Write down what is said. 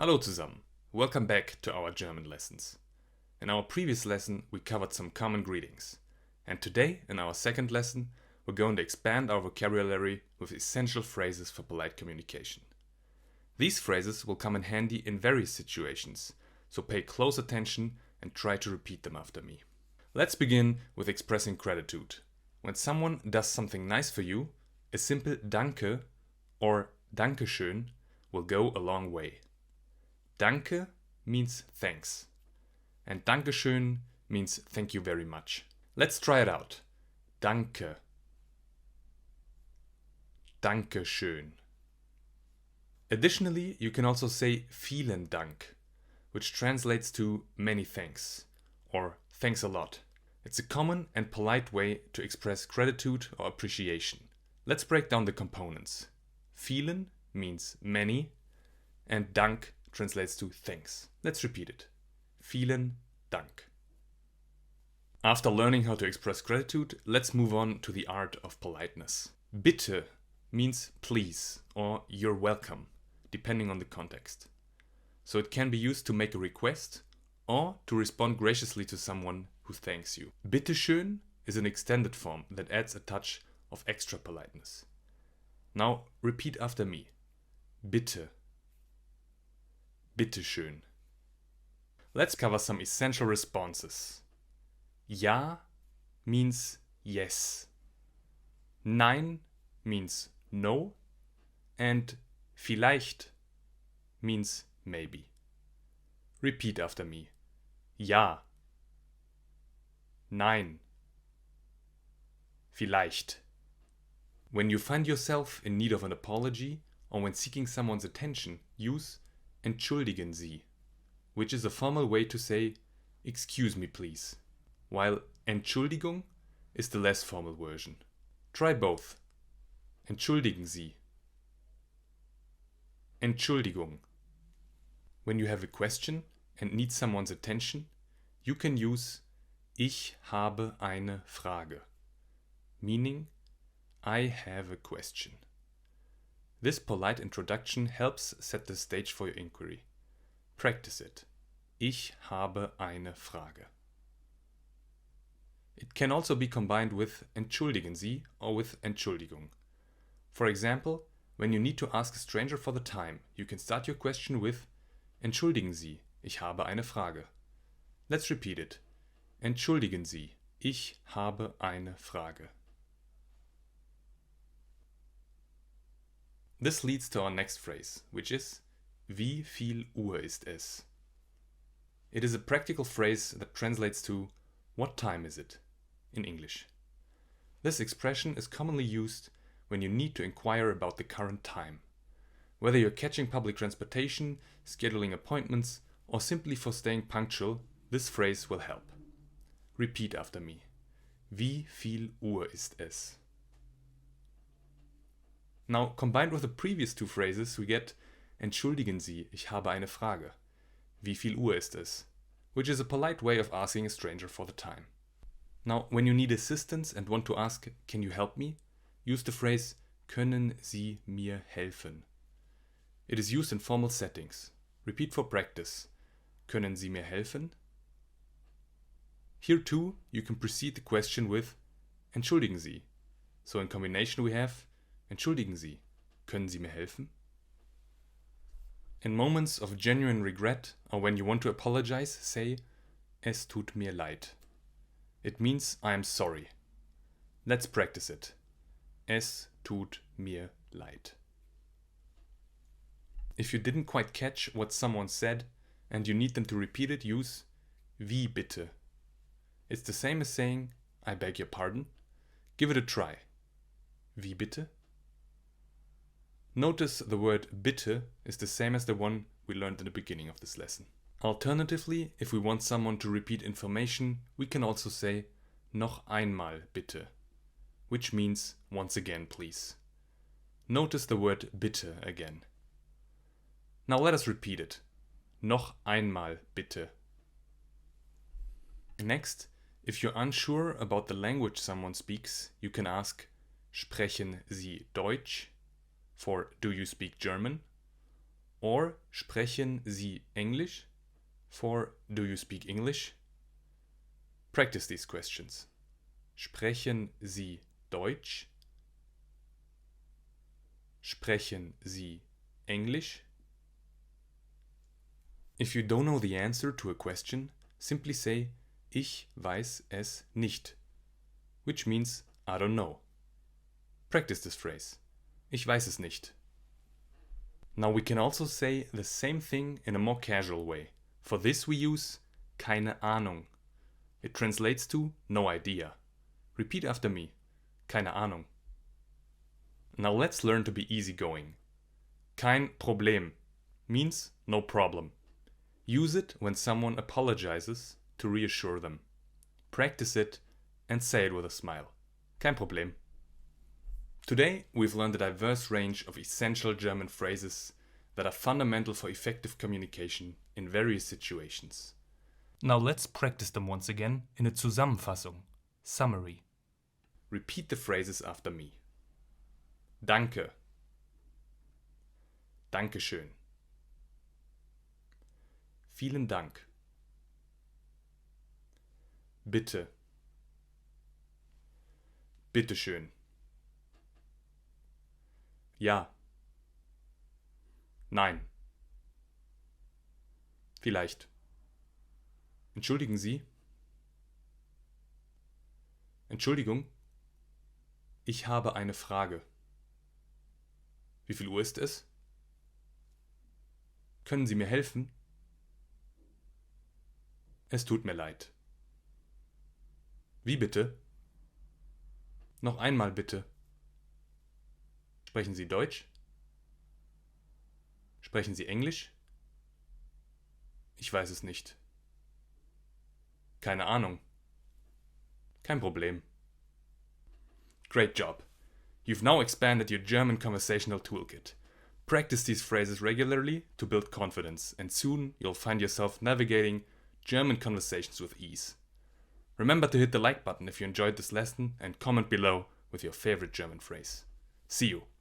Hallo zusammen. Welcome back to our German lessons. In our previous lesson, we covered some common greetings. And today, in our second lesson, we're going to expand our vocabulary with essential phrases for polite communication. These phrases will come in handy in various situations, so pay close attention and try to repeat them after me. Let's begin with expressing gratitude. When someone does something nice for you, a simple Danke or Dankeschön will go a long way. Danke means thanks, and Dankeschön means thank you very much. Let's try it out. Danke. Dankeschön. Additionally, you can also say Vielen Dank, which translates to many thanks, or thanks a lot. It's a common and polite way to express gratitude or appreciation. Let's break down the components. Vielen means many, and Dank translates to thanks. Let's repeat it. Vielen Dank. After learning how to express gratitude, let's move on to the art of politeness. Bitte means please or you're welcome, depending on the context. So it can be used to make a request or to respond graciously to someone who thanks you. Bitteschön is an extended form that adds a touch of extra politeness. Now repeat after me. Bitte. Bitteschön. Let's cover some essential responses. Ja means yes. Nein means no. And vielleicht means maybe. Repeat after me. Ja. Nein. Vielleicht. When you find yourself in need of an apology or when seeking someone's attention, use Entschuldigen Sie, which is a formal way to say excuse me please, while Entschuldigung is the less formal version. Try both. Entschuldigen Sie. Entschuldigung. When you have a question and need someone's attention, you can use Ich habe eine Frage, meaning I have a question. This polite introduction helps set the stage for your inquiry. Practice it. Ich habe eine Frage. It can also be combined with Entschuldigen Sie or with Entschuldigung. For example, when you need to ask a stranger for the time, you can start your question with Entschuldigen Sie, ich habe eine Frage. Let's repeat it. Entschuldigen Sie, ich habe eine Frage. This leads to our next phrase, which is Wie viel Uhr ist es? It is a practical phrase that translates to what time is it in English. This expression is commonly used when you need to inquire about the current time. Whether you're catching public transportation, scheduling appointments, or simply for staying punctual, this phrase will help. Repeat after me. Wie viel Uhr ist es? Now, combined with the previous two phrases, we get Entschuldigen Sie, ich habe eine Frage. Wie viel Uhr ist es? Which is a polite way of asking a stranger for the time. Now, when you need assistance and want to ask, can you help me? Use the phrase Können Sie mir helfen? It is used in formal settings. Repeat for practice. Können Sie mir helfen? Here too, you can precede the question with Entschuldigen Sie. So in combination we have Entschuldigen Sie, können Sie mir helfen? In moments of genuine regret or when you want to apologize, say Es tut mir leid. It means I am sorry. Let's practice it. Es tut mir leid. If you didn't quite catch what someone said and you need them to repeat it, use Wie bitte. It's the same as saying I beg your pardon. Give it a try. Wie bitte? Notice the word bitte is the same as the one we learned in the beginning of this lesson. Alternatively, if we want someone to repeat information, we can also say Noch einmal bitte, which means once again please. Notice the word bitte again. Now let us repeat it. Noch einmal bitte. Next, if you're unsure about the language someone speaks, you can ask Sprechen Sie Deutsch? For do you speak German? Or Sprechen Sie Englisch for Do you speak English? Practice these questions. Sprechen Sie Deutsch? Sprechen Sie Englisch? If you don't know the answer to a question, simply say Ich weiß es nicht, which means I don't know. Practice this phrase. Ich weiß es nicht. Now we can also say the same thing in a more casual way. For this we use Keine Ahnung. It translates to no idea. Repeat after me. Keine Ahnung. Now let's learn to be easygoing. Kein Problem means no problem. Use it when someone apologizes to reassure them. Practice it and say it with a smile. Kein Problem. Today we've learned a diverse range of essential German phrases that are fundamental for effective communication in various situations. Now let's practice them once again in a Zusammenfassung, summary. Repeat the phrases after me. Danke. Dankeschön. Vielen Dank. Bitte. Bitteschön. Ja. Nein. Vielleicht. Entschuldigen Sie? Entschuldigung? Ich habe eine Frage. Wie viel Uhr ist es? Können Sie mir helfen? Es tut mir leid. Wie bitte? Noch einmal bitte. Sprechen Sie Deutsch? Sprechen Sie Englisch? Ich weiß es nicht. Keine Ahnung. Kein Problem. Great job. You've now expanded your German conversational toolkit. Practice these phrases regularly to build confidence, and soon you'll find yourself navigating German conversations with ease. Remember to hit the like button if you enjoyed this lesson and comment below with your favorite German phrase. See you!